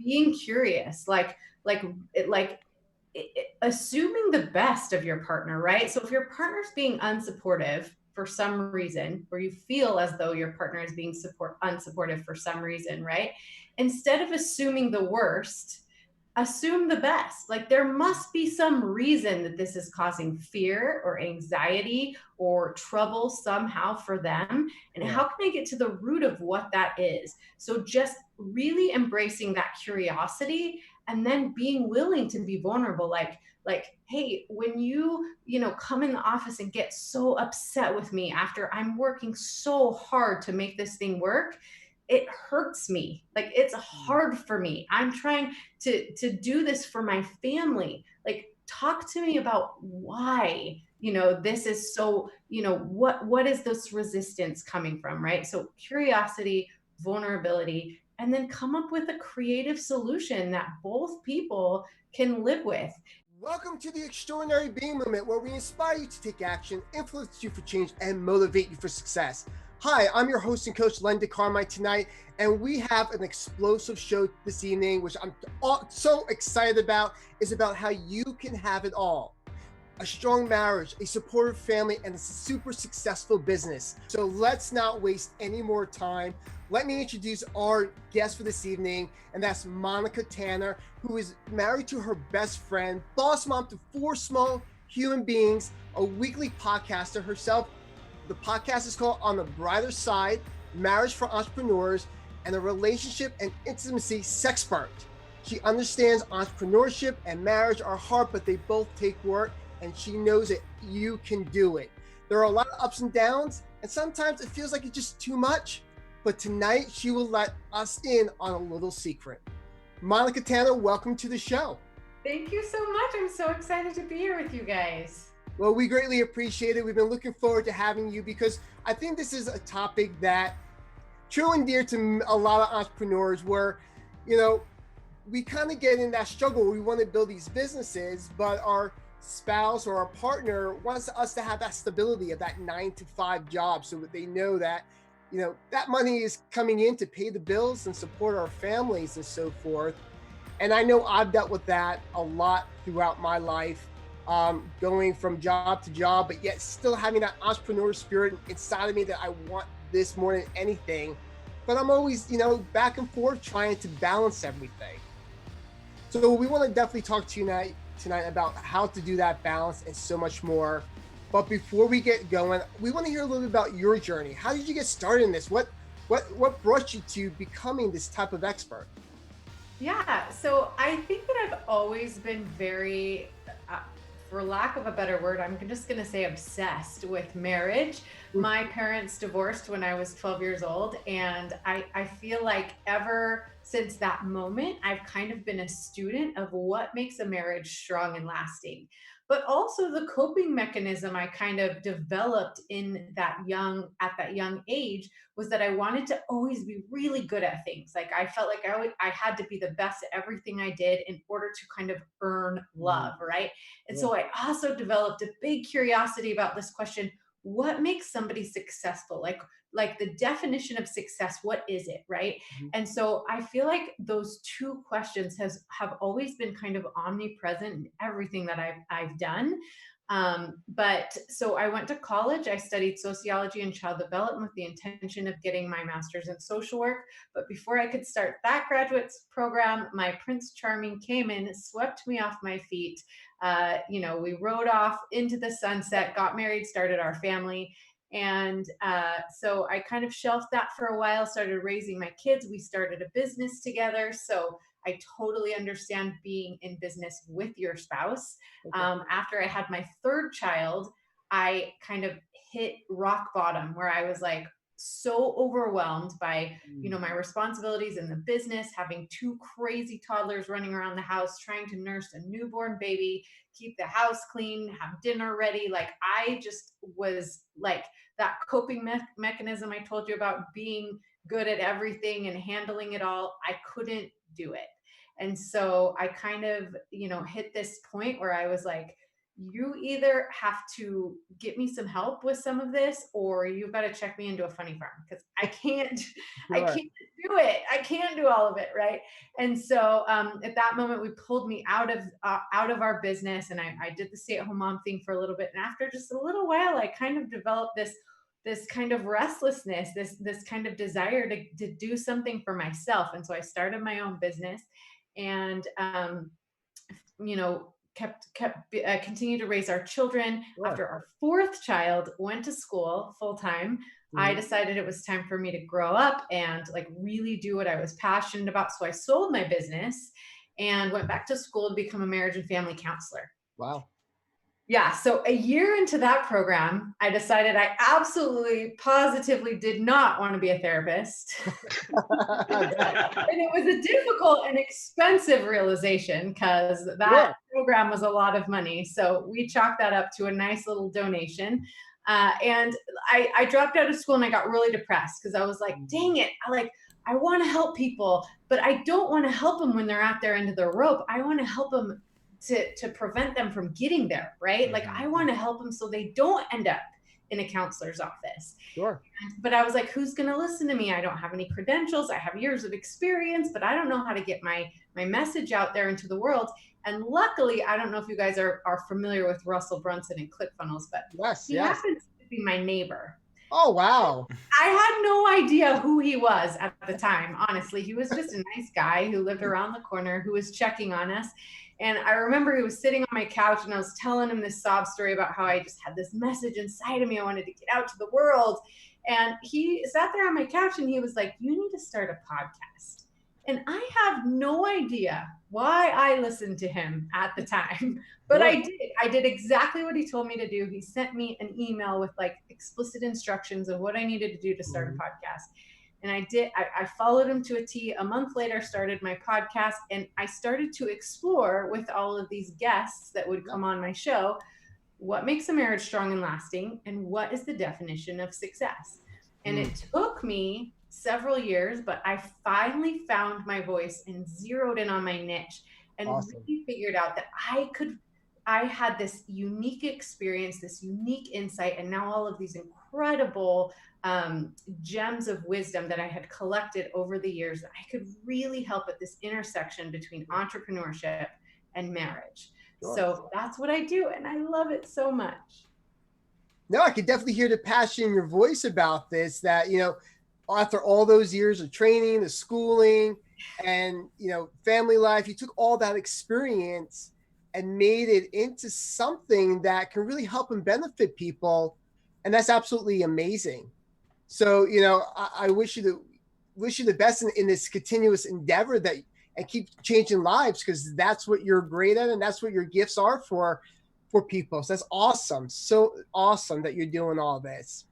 being curious, like, like assuming the best of your partner, right? So if your partner's being unsupportive for some reason, or you feel as though your partner is being unsupportive for some reason, right? Instead of assuming the worst, assume the best. Like there must be some reason that this is causing fear or anxiety or trouble somehow for them. And Yeah. how can I get to the root of what that is? So just really embracing that curiosity and then being willing to be vulnerable. Like, hey, when you come in the office and get so upset with me after I'm working so hard to make this thing work, it hurts me. Like it's Mm. hard for me. I'm trying to do this for my family. Like talk to me about why this is so, what is this resistance coming from, right? So curiosity, vulnerability, and then come up with a creative solution that both people can live with. Welcome to the Extraordinary Being Movement, where we inspire you to take action, influence you for change, and motivate you for success. Hi, I'm your host and coach, Len DeCarmine, tonight, and we have an explosive show this evening, which I'm so excited about. Is about how you can have it all: a strong marriage, a supportive family, and a super successful business. So let's not waste any more time. Let me introduce our guest for this evening, and that's Monica Tanner, who is married to her best friend, boss mom to 4 small human beings, a weekly podcaster herself. The podcast is called On the Brighter Side, Marriage for Entrepreneurs, and a relationship and intimacy sexpert. She understands entrepreneurship and marriage are hard, but they both take work, and she knows that you can do it. There are a lot of ups and downs, and sometimes it feels like it's just too much. But tonight, she will let us in on a little secret. Monica Tanner, welcome to the show. Thank you so much. I'm so excited to be here with you guys. Well, we greatly appreciate it. We've been looking forward to having you because I think this is a topic that true and dear to a lot of entrepreneurs where, you know, we kind of get in that struggle. We want to build these businesses, but our spouse or our partner wants us to have that stability of that 9 to 5 job so that they know that, that money is coming in to pay the bills and support our families and so forth. And I know I've dealt with that a lot throughout my life, going from job to job, but yet still having that entrepreneur spirit inside of me that I want this more than anything. But I'm always, back and forth trying to balance everything. So we want to definitely talk to you tonight about how to do that balance and so much more. But before we get going, we want to hear a little bit about your journey. How did you get started in this? What brought you to becoming this type of expert? Yeah, so I think that I've always been very, for lack of a better word, I'm just going to say obsessed with marriage. My parents divorced when I was 12 years old, and I feel like ever since that moment, I've kind of been a student of what makes a marriage strong and lasting. But also the coping mechanism I kind of developed at that young age was that I wanted to always be really good at things. Like I felt like I had to be the best at everything I did in order to kind of earn love, right? And Yeah. so I also developed a big curiosity about this question: what makes somebody successful? Like the definition of success, what is it, right? Mhm. And so I feel like those two questions have always been kind of omnipresent in everything that I've done. But so I went to college. I studied sociology and child development with the intention of getting my master's in social work. But before I could start that graduate program, my Prince Charming came in, swept me off my feet. We rode off into the sunset, got married, started our family. And so I kind of shelved that for a while, started raising my kids. We started a business together. So I totally understand being in business with your spouse. Okay. After I had my third child, I kind of hit rock bottom where I was like so overwhelmed by my responsibilities in the business, having two crazy toddlers running around the house, trying to nurse a newborn baby, keep the house clean, have dinner ready. Like I just was like that coping mechanism I told you about, being good at everything and handling it all. I couldn't do it. And so I kind of, hit this point where I was like, you either have to get me some help with some of this, or you've got to check me into a funny farm because I can't, I Right. can't do it. I can't do all of it, right? And so at that moment, we pulled me out of our business, and I did the stay-at-home mom thing for a little bit. And after just a little while, I kind of developed this kind of restlessness, this kind of desire to do something for myself. And so I started my own business, and kept continue to raise our children. Sure. After our fourth child went to school full time, I Mhm. decided it was time for me to grow up and like really do what I was passionate about. So I sold my business and went back to school to become a marriage and family counselor. Wow. Yeah, so a year into that program, I decided I absolutely positively did not want to be a therapist. And it was a difficult and expensive realization because that Sure. program was a lot of money. So we chalked that up to a nice little donation. And I dropped out of school and I got really depressed because I was like, Mhm. dang it, I want to help people, but I don't want to help them when they're at their end of their rope. I want to help them to prevent them from getting there, right? Like I Mhm. want to help them so they don't end up in a counselor's office. Sure. But I was like, who's going to listen to me? I don't have any credentials. I have years of experience, but I don't know how to get my message out there into the world. And luckily, I don't know if you guys are familiar with Russell Brunson and ClickFunnels, but Yes. he Yes. happens to be my neighbor. Oh, wow. I had no idea who he was at the time, honestly. He was just a nice guy who lived around the corner who was checking on us. And I remember he was sitting on my couch and I was telling him this sob story about how I just had this message inside of me. I wanted to get out to the world. And he sat there on my couch and he was like, "You need to start a podcast." And I have no idea why I listened to him at the time, but Sure. I did. I did exactly what he told me to do. He sent me an email with like explicit instructions of what I needed to do to start a Mhm. podcast. And I did. I followed him to a T. A month later, started my podcast, and I started to explore with all of these guests that would Yeah. come on my show what makes a marriage strong and lasting, and what is the definition of success. And Mm. it took me several years, but I finally found my voice and zeroed in on my niche and Awesome. really figured out that I had this unique experience, this unique insight, and now all of these incredible gems of wisdom that I had collected over the years that I could really help at this intersection between entrepreneurship and marriage. Sure. So that's what I do, and I love it so much. No, I could definitely hear the passion in your voice about this. That after all those years of training, the schooling, and family life, you took all that experience and made it into something that can really help and benefit people, and that's absolutely amazing. So I wish you the best in this continuous endeavor that and keep changing lives, because that's what you're great at and that's what your gifts are for people. So that's awesome. So awesome that you're doing all this.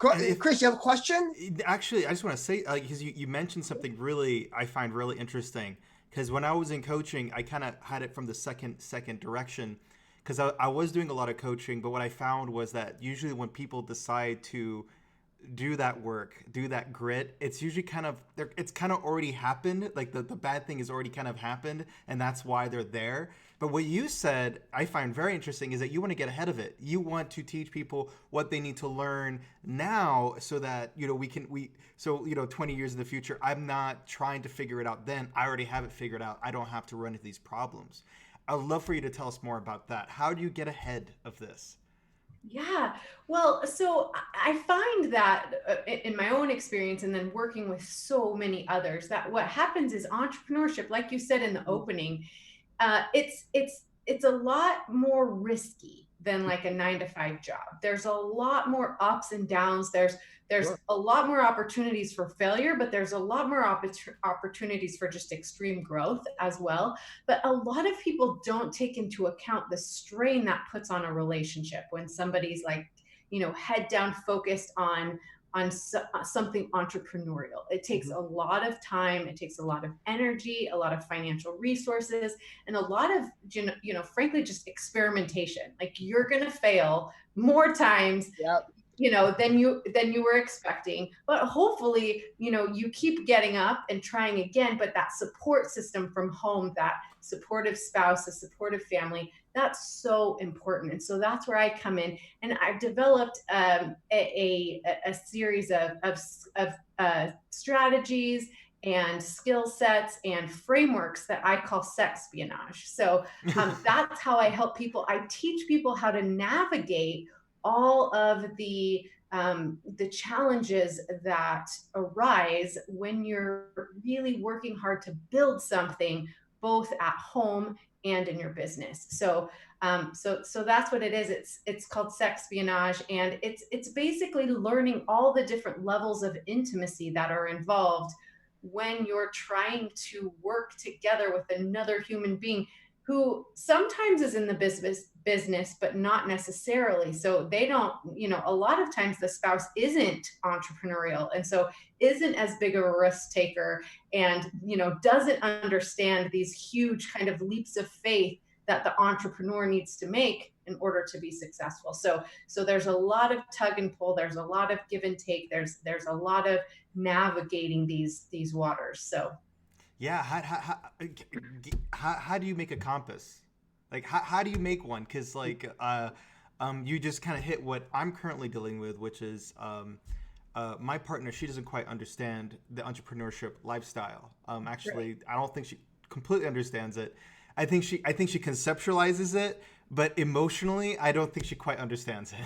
And if Chris, you have a question? actually, I just want to say, like, because you mentioned something really I find really interesting. Because when I was in coaching, I kind of had it from the second direction. Because I was doing a lot of coaching, but what I found was that usually when people decide to do that work, do that grit, it's usually it's kind of already happened. Like the bad thing has already kind of happened, and that's why they're there. But what you said, I find very interesting, is that you want to get ahead of it. You want to teach people what they need to learn now, so that so 20 years in the future, I'm not trying to figure it out then. I already have it figured out. I don't have to run into these problems. I'd love for you to tell us more about that. How do you get ahead of this? Yeah. Well, so I find that in my own experience and then working with so many others, that what happens is entrepreneurship, like you said in the opening, it's a lot more risky than like a 9 to 5 job. There's a lot more ups and downs. There's Sure. a lot more opportunities for failure, but there's a lot more opportunities for just extreme growth as well. But a lot of people don't take into account the strain that puts on a relationship when somebody's like, head down focused on something entrepreneurial. It takes Mhm. a lot of time, it takes a lot of energy, a lot of financial resources, and a lot of frankly just experimentation. Like you're going to fail more times Yep. than you were expecting. But hopefully, you keep getting up and trying again. But that support system from home, that supportive spouse, a supportive family, that's so important. And so that's where I come in, and I've developed a series of strategies and skill sets and frameworks that I call sexpionage. So that's how I help people. I teach people how to navigate all of the challenges that arise when you're really working hard to build something both at home and in your business. So that's what it is. It's called sexpionage, and it's basically learning all the different levels of intimacy that are involved when you're trying to work together with another human being who sometimes is in the business but not necessarily. So they don't, a lot of times the spouse isn't entrepreneurial, and so isn't as big of a risk taker, and doesn't understand these huge kind of leaps of faith that the entrepreneur needs to make in order to be successful. So there's a lot of tug and pull, there's a lot of give and take, there's a lot of navigating these waters. So Yeah, how do you make a compass? Like how do you make one? Because like you just kind of hit what I'm currently dealing with, which is my partner. She doesn't quite understand the entrepreneurship lifestyle. Actually, I don't think she completely understands it. I think she conceptualizes it, but emotionally, I don't think she quite understands it.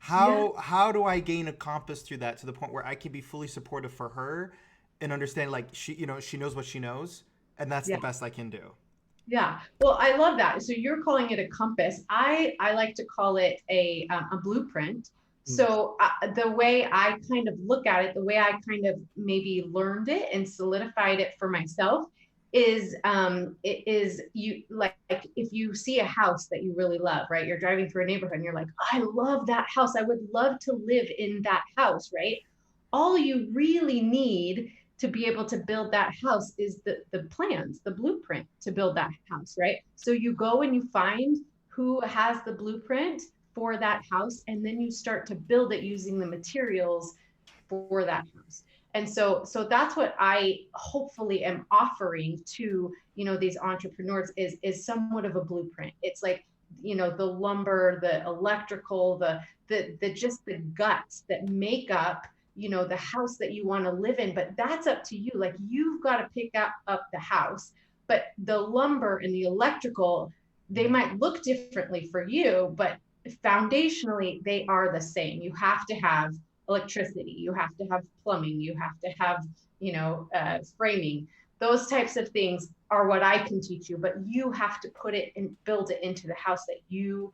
yeah. How do I gain a compass through that to the point where I can be fully supportive for her and understand like she knows what she knows, and that's the Yeah. best I can do. Yeah. Well, I love that. So you're calling it a compass. I like to call it a blueprint. Mm. So the way I kind of look at it, the way I kind of maybe learned it and solidified it for myself it is you like if you see a house that you really love, right? You're driving through a neighborhood and you're like, I love that house. I would love to live in that house, right? All you really need to be able to build that house is the plans, the blueprint to build that house, right? So you go and you find who has the blueprint for that house, and then you start to build it using the materials for that house. And so that's what I hopefully am offering to these entrepreneurs is somewhat of a blueprint. It's like the lumber, the electrical, the just the guts that make up the house that you want to live in. But that's up to you. Like, you've got to pick up the house, but the lumber and the electrical, they might look differently for you, but foundationally they are the same. You have to have electricity, you have to have plumbing, you have to have framing. Those types of things are what I can teach you, but you have to put it and build it into the house that you